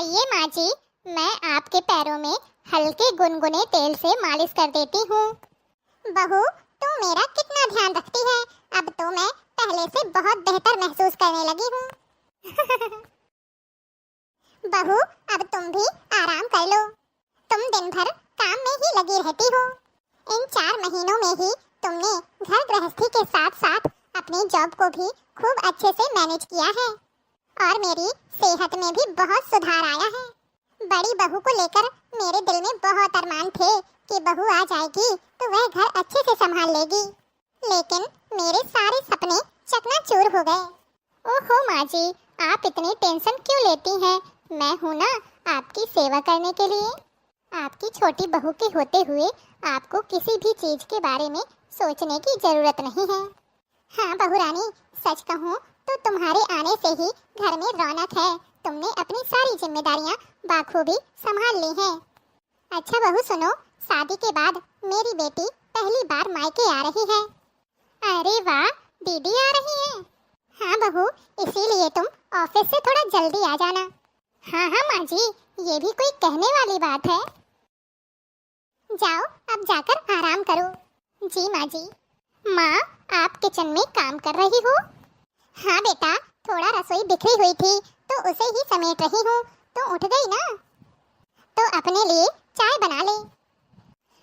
आइए माँ जी, मैं आपके पैरों में हल्के गुनगुने तेल से मालिश कर देती हूँ। बहू, तू मेरा कितना ध्यान रखती है। अब तो मैं पहले से बहुत बेहतर महसूस करने लगी हूँ। बहू, अब तुम भी आराम कर लो। तुम दिन भर काम में ही लगी रहती हो। इन 4 महीनों में ही तुमने घर गृहस्थी के साथ साथ अपनी जॉब को भी खूब अच्छे से मैनेज किया है और मेरी सेहत में भी बहुत सुधार आया है। बड़ी बहू को लेकर मेरे दिल में बहुत अरमान थे कि बहू आ जाएगी तो वह घर अच्छे से संभाल लेगी, लेकिन मेरे सारे सपने चकनाचूर हो गए। ओहो माँ जी, आप इतनी टेंशन क्यों लेती हैं? मैं हूँ ना आपकी सेवा करने के लिए। आपकी छोटी बहू के होते हुए आपको किसी भी चीज के बारे में सोचने की जरूरत नहीं है। हाँ बहू रानी, सच कहूँ तो तुम्हारे आने से ही घर में रौनक है। तुमने अपनी सारी जिम्मेदारियाँ बाखूबी संभाल ली हैं। अच्छा बहू सुनो, शादी के बाद मेरी बेटी पहली बार मायके आ रही है। अरे वाह, दीदी आ रही है। हाँ बहू, इसीलिए तुम ऑफिस से थोड़ा जल्दी आ जाना। हाँ हाँ माँ जी, ये भी कोई कहने वाली बात है। जाओ अब जाकर आराम करो। जी माँ जी। माँ, आप किचन में काम कर रही हो? हाँ बेटा, थोड़ा रसोई बिखरी हुई थी तो उसे ही समेट रही हूँ। तो उठ गई ना, तो अपने लिए चाय बना ले।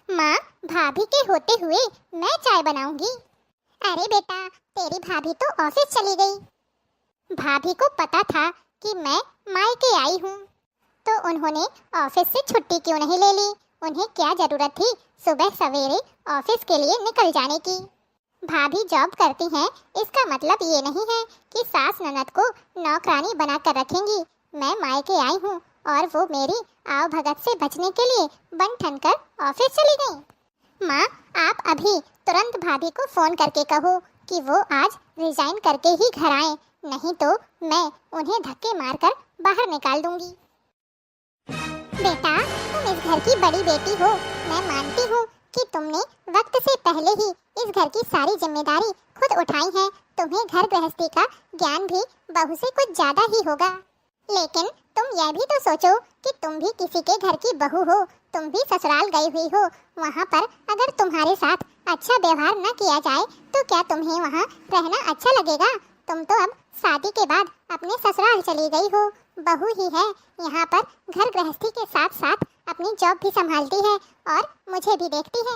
माँ, भाभी के होते हुए मैं चाय बनाऊंगी? अरे बेटा, तेरी भाभी तो ऑफिस चली गई। भाभी को पता था कि मैं मायके आई हूँ, तो उन्होंने ऑफिस से छुट्टी क्यों नहीं ले ली? उन्हें क्या जरूरत थी सुबह सवेरे ऑफिस के लिए निकल जाने की? भाभी जॉब करती हैं, इसका मतलब ये नहीं है कि सास ननद को नौकरानी बनाकर रखेंगी। मैं मायके आई हूँ और वो मेरी आव भगत से बचने के लिए बन ठन कर ऑफिस चली गई। माँ, आप अभी तुरंत भाभी को फोन करके कहो कि वो आज रिजाइन करके ही घर आए, नहीं तो मैं उन्हें धक्के मारकर बाहर निकाल दूंगी। बेटा, तुम इस घर की बड़ी बेटी हो। मैं मानती हूँ कि तुमने वक्त से पहले ही इस घर की सारी जिम्मेदारी खुद उठाई है। तुम्हें घर गृहस्थी का ज्ञान भी बहू से कुछ ज्यादा ही होगा, लेकिन तुम यह भी तो सोचो कि तुम भी किसी के घर की बहू हो। तुम भी ससुराल गई हुई हो। वहाँ पर अगर तुम्हारे साथ अच्छा व्यवहार न किया जाए तो क्या तुम्हें वहाँ रहना अच्छा लगेगा? तुम तो अब शादी के बाद अपने ससुराल चली गई हो। बहू ही है, यहाँ पर घर गृहस्थी के साथ साथ अपनी जॉब भी संभालती है और मुझे भी देखती है।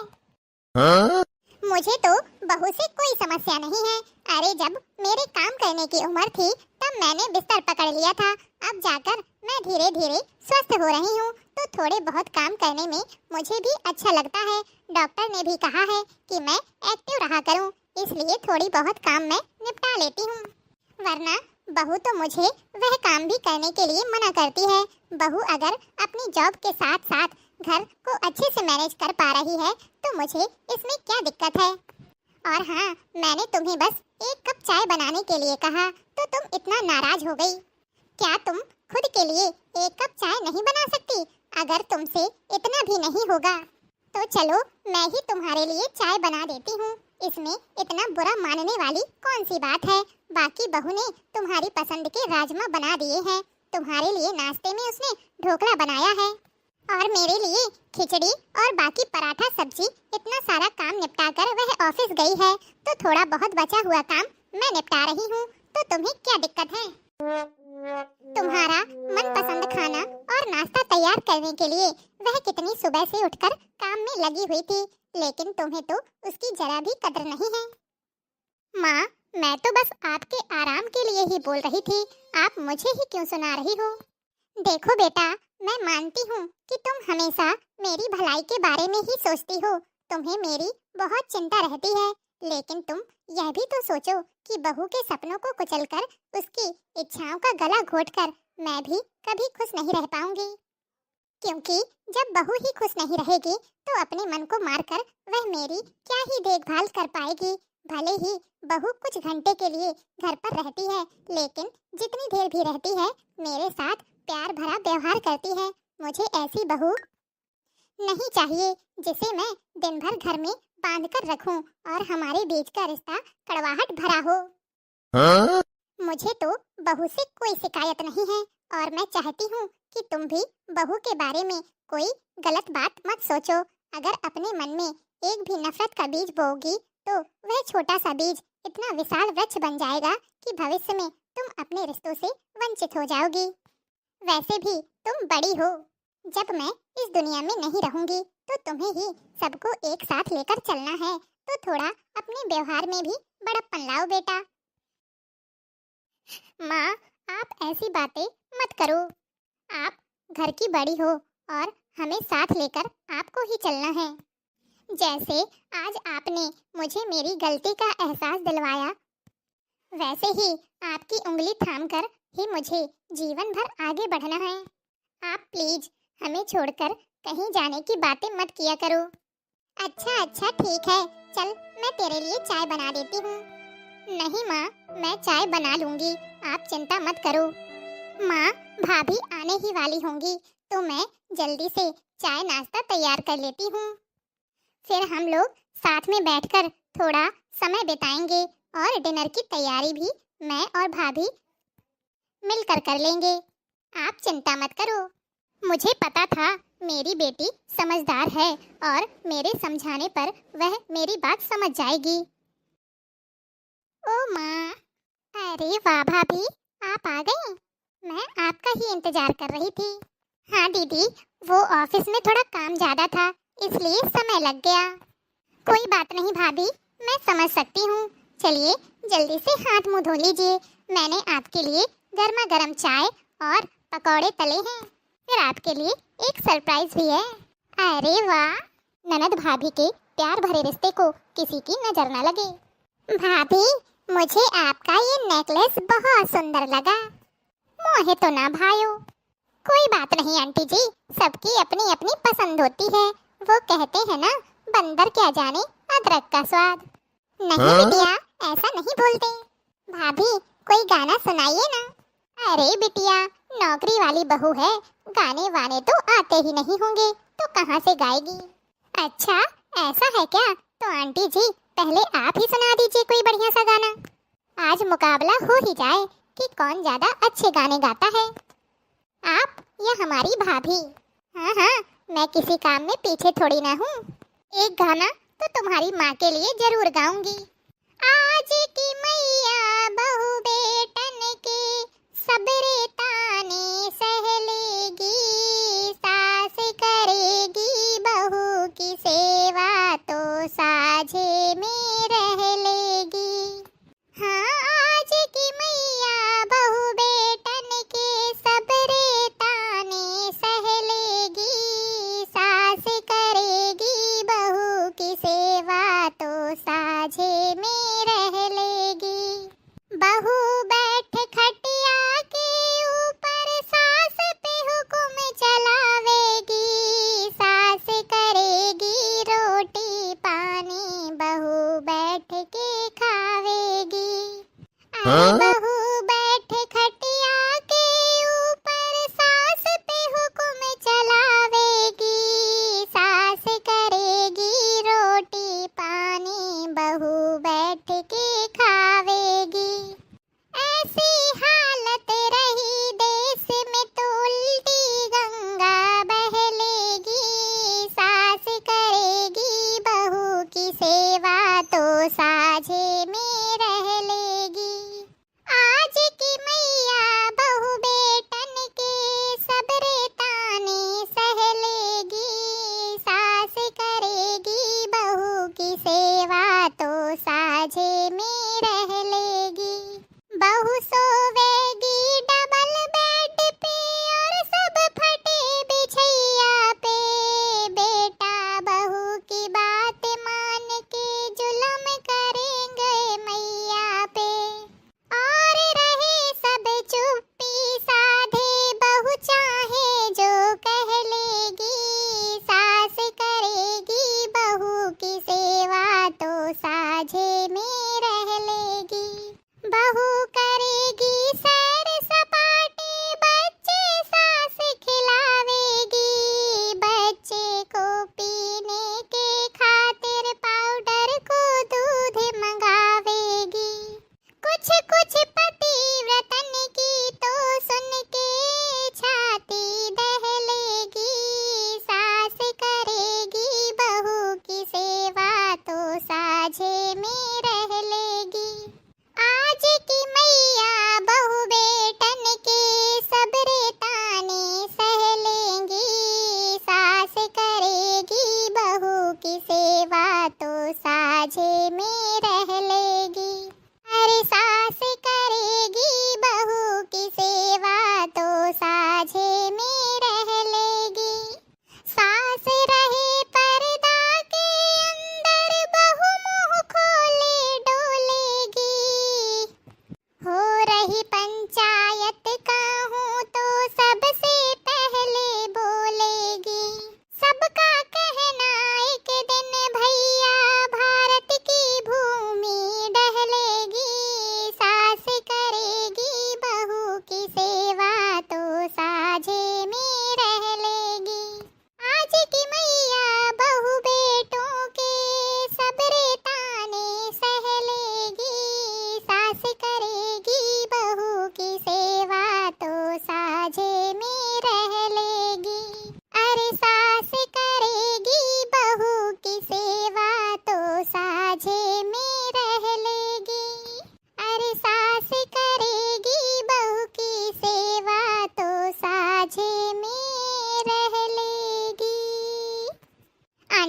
हाँ? मुझे तो बहू से कोई समस्या नहीं है। अरे जब मेरे काम करने की उम्र थी तब मैंने बिस्तर पकड़ लिया था। अब जाकर मैं धीरे धीरे स्वस्थ हो रही हूँ, तो थोड़े बहुत काम करने में मुझे भी अच्छा लगता है। डॉक्टर ने भी कहा है कि मैं एक्टिव रहा करूँ, इसलिए थोड़ी बहुत काम मैं निपटा लेती हूँ। वरना बहू तो मुझे वह काम भी करने के लिए मना करती है। बहू अगर अपनी जॉब के साथ साथ घर को अच्छे से मैनेज कर पा रही है तो मुझे इसमें क्या दिक्कत है? और हाँ, मैंने तुम्हें बस 1 कप चाय बनाने के लिए कहा तो तुम इतना नाराज हो गई। क्या तुम खुद के लिए 1 कप चाय नहीं बना सकती? अगर तुमसे इतना भी नहीं होगा तो चलो मैं ही तुम्हारे लिए चाय बना देती हूँ। इसमें इतना बुरा मानने वाली कौन सी बात है? बाकी बहू ने तुम्हारी पसंद के राजमा बना दिए हैं। तुम्हारे लिए नाश्ते में उसने ढोकला बनाया है और मेरे लिए खिचड़ी और बाकी पराठा सब्जी। इतना सारा काम निपटा कर वह ऑफिस गई है, तो थोड़ा बहुत बचा हुआ काम मैं निपटा रही हूँ। तो तुम्हें क्या दिक्कत है? तुम्हारा मनपसंद खाना और नाश्ता तैयार करने के लिए वह कितनी सुबह से उठकर काम में लगी हुई थी, लेकिन तुम्हें तो उसकी जरा भी कदर नहीं है। माँ, मैं तो बस आपके आराम के लिए ही बोल रही थी। आप मुझे ही क्यों सुना रही हो? देखो बेटा, मैं मानती हूँ कि तुम हमेशा मेरी भलाई के बारे में ही सोचती हो। तुम्हें मेरी बहुत चिंता रहती है, लेकिन तुम यह भी तो सोचो कि बहू के सपनों को कुचलकर उसकी इच्छाओं का गला घोटकर मैं भी कभी खुश नहीं रह पाऊंगी। क्योंकि जब बहू ही खुश नहीं रहेगी तो अपने मन को मारकर वह मेरी क्या ही देखभाल कर पाएगी। भले ही बहू कुछ घंटे के लिए घर पर रहती है, लेकिन जितनी देर भी रहती है मेरे साथ प्यार भरा व्यवहार करती है। मुझे ऐसी बहू नहीं चाहिए जिसे मैं दिन भर घर में बांध कर रखूं और हमारे बीच का रिश्ता कड़वाहट भरा हो। हाँ? मुझे तो बहू से कोई शिकायत नहीं है। और मैं चाहती हूँ कि तुम भी बहू के बारे में कोई गलत बात मत सोचो। अगर अपने मन में एक भी नफरत का बीज बोओगी तो वह छोटा सा बीज इतना विशाल वृक्ष बन जाएगा कि भविष्य में तुम अपने रिश्तों से वंचित हो जाओगी। वैसे भी तुम बड़ी हो, जब मैं इस दुनिया में नहीं रहूंगी तो तुम्हें ही सबको एक साथ लेकर चलना है, तो थोड़ा अपने व्यवहार में भी बड़प्पन लाओ बेटा। माँ, आप ऐसी बातें मत करो। आप घर की बड़ी हो और हमें साथ लेकर आपको ही चलना है। जैसे आज आपने मुझे मेरी गलती का एहसास दिलवाया, वैसे ही आपकी उंगली थामकर ही मुझे जीवन भर आगे बढ़ना है। आप प्लीज हमें छोड़कर कहीं जाने की बातें मत किया करो। अच्छा अच्छा ठीक है, चल मैं तेरे लिए चाय बना देती हूँ। नहीं माँ, मैं चाय बना लूंगी, आप चिंता मत करो। माँ, भाभी आने ही वाली होंगी तो मैं जल्दी से चाय नाश्ता तैयार कर लेती हूँ। फिर हम लोग साथ में बैठकर थोड़ा समय बिताएंगे और डिनर की तैयारी भी मैं और भाभी मिलकर कर लेंगे। आप चिंता मत करो। मुझे पता था मेरी बेटी समझदार है और मेरे समझाने पर वह मेरी बात समझ जाएगी। ओ माँ, अरे वाह भाभी, आप आ गई। मैं आपका ही इंतजार कर रही थी। हाँ दीदी, वो ऑफिस में थोड़ा काम ज्यादा था इसलिए समय लग गया। कोई बात नहीं भाभी, मैं समझ सकती हूँ। चलिए जल्दी से हाथ मुंह धो लीजिए, मैंने आपके लिए गर्मा गर्म चाय और पकौड़े तले हैं। फिर आपके लिए एक सरप्राइज भी है। अरे वाह, ननद भाभी के प्यार भरे रिश्ते को किसी की नजर न लगे। भाभी, मुझे आपका ये नेकलेस बहुत सुंदर लगा। मोहे तो ना भायो। कोई बात नहीं आंटी जी, सबकी अपनी अपनी पसंद होती है। वो कहते हैं ना, बंदर क्या जाने अदरक का स्वाद। नहीं बिटिया, ऐसा नहीं बोलते। भाभी, कोई गाना सुनाइए ना। अरे बिटिया, नौकरी वाली बहू है, गाने वाने तो आते ही नहीं होंगे तो कहाँ से गाएगी। अच्छा ऐसा है क्या, तो आंटी जी पहले आप ही सुना दीजिए कोई बढ़िया सा गाना। आज मुकाबला हो ही जाए कि कौन ज्यादा अच्छे गाने गाता है, आप या हमारी भाभी। हाँ हाँ, मैं किसी काम में पीछे थोड़ी ना हूँ। एक गाना तो तुम्हारी माँ के लिए जरूर गाऊंगी। आज की मैया बहू बेटन के सबरे ताने सह लेगी, सास करेगी बहू की सेवा तो साझे में रह लेगी। हाँ, आज की मैया बहू बेटन के सबरे ताने सह लेगी, सास करेगी बहू की सेवा तो साझे में रह लेगी। बहू बैठ खटिया के ऊपर सास पे हुक्म चलावेगी, सास करेगी रोटी पानी बहू बैठ के खावेगी। बहू बैठ खटिया के ऊपर सास पे हुक्म चलावेगी, सास करेगी रोटी पानी बहू बैठ के खावेगी। ऐसी हालत रही देश में तो उल्टी गंगा बहलेगी, सास करेगी बहू की सेवा तो साझे में रह लेगी।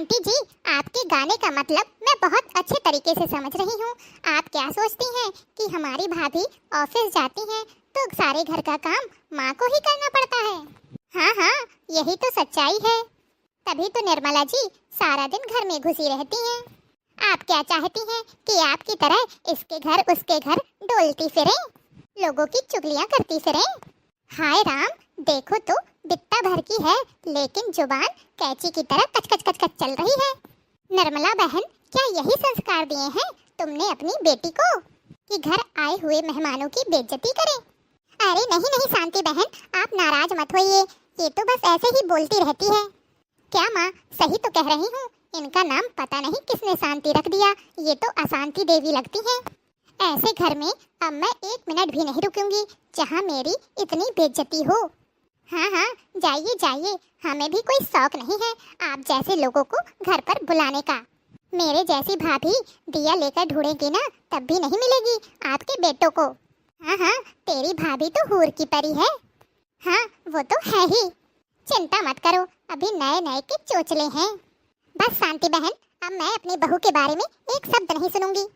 आंटी जी, आपके गाने का मतलब मैं बहुत अच्छे तरीके से समझ रही हूँ। आप क्या सोचती हैं कि हमारी भाभी ऑफिस जाती हैं तो सारे घर का काम माँ को ही करना पड़ता है? हाँ हाँ, यही तो सच्चाई है। तभी तो निर्मला जी सारा दिन घर में घुसी रहती हैं। आप क्या चाहती हैं कि आपकी तरह इसके घर उसके घर डोलती फिरें, लोगों की चुगलियाँ करती फिरें? हाय राम, देखो तो बित्ता भर की है लेकिन जुबान कैंची की तरह कच कच कच कच चल रही है। निर्मला बहन, क्या यही संस्कार दिए हैं तुमने अपनी बेटी को कि घर आए हुए मेहमानों की बेइज्जती करे? अरे नहीं नहीं शांति बहन, आप नाराज मत होइए, ये तो बस ऐसे ही बोलती रहती है। क्या माँ, सही तो कह रही हूँ, इनका नाम पता नहीं किसने शांति रख दिया, ये तो अशांति देवी लगती है। ऐसे घर में अब मैं 1 मिनट भी नहीं रुकूंगी जहाँ मेरी इतनी बेइज्जती हो। हाँ हाँ, जाइए जाइए, हमें भी कोई शौक नहीं है आप जैसे लोगों को घर पर बुलाने का। मेरे जैसी भाभी दिया लेकर ढूंढेगी ना तब भी नहीं मिलेगी आपके बेटों को। हाँ हाँ, तेरी भाभी तो हूर की परी है। हाँ, वो तो है ही। चिंता मत करो, अभी नए नए के चोचले हैं। बस शांति बहन, अब मैं अपनी बहू के बारे में एक शब्द नहीं सुनूंगी।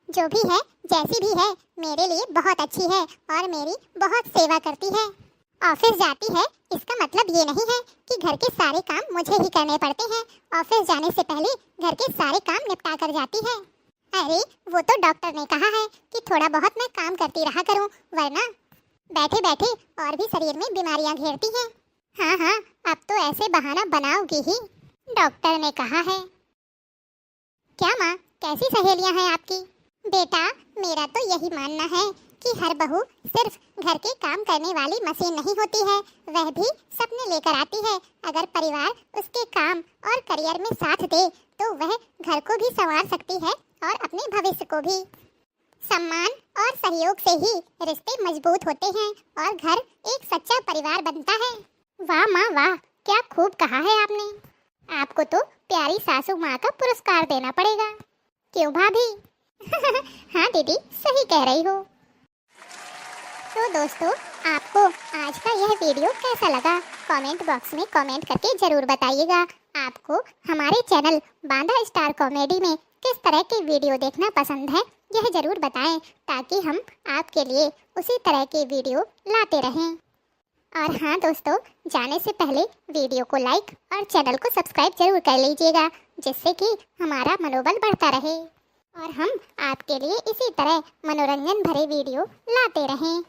जो भी है, जैसी भी है, मेरे लिए बहुत अच्छी है और मेरी बहुत सेवा करती है। ऑफिस जाती है इसका मतलब ये नहीं है कि घर के सारे काम मुझे ही करने पड़ते हैं। ऑफिस जाने से पहले घर के सारे काम निपटा कर जाती है। अरे वो तो डॉक्टर ने कहा है कि थोड़ा बहुत मैं काम करती रहा करूं, वरना बैठे बैठे और भी शरीर में बीमारियां घेरती हैं। हाँ हाँ, अब तो ऐसे बहाना बनाओगी ही, डॉक्टर ने कहा है। क्या माँ, कैसी सहेलियां हैं आपकी? बेटा, मेरा तो यही मानना है कि हर बहू सिर्फ घर के काम करने वाली मशीन नहीं होती है, वह भी सपने लेकर आती है। अगर परिवार उसके काम और करियर में साथ दे तो वह घर को भी संवार सकती है और अपने भविष्य को भी। सम्मान और सहयोग से ही रिश्ते मजबूत होते हैं और घर एक सच्चा परिवार बनता है। वाह माँ वाह, क्या खूब कहा है आपने। आपको तो प्यारी सासू माँ का पुरस्कार देना पड़ेगा। क्यों भाभी? हाँ दीदी, सही कह रही हो। तो दोस्तों, आपको आज का यह वीडियो कैसा लगा कमेंट बॉक्स में कमेंट करके जरूर बताइएगा। आपको हमारे चैनल बांधा स्टार कॉमेडी में किस तरह के वीडियो देखना पसंद है यह जरूर बताएं, ताकि हम आपके लिए उसी तरह के वीडियो लाते रहें। और हाँ दोस्तों, जाने से पहले वीडियो को लाइक और चैनल को सब्सक्राइब जरूर कर लीजिएगा, जिससे कि हमारा मनोबल बढ़ता रहे और हम आपके लिए इसी तरह मनोरंजन भरे वीडियो लाते रहें।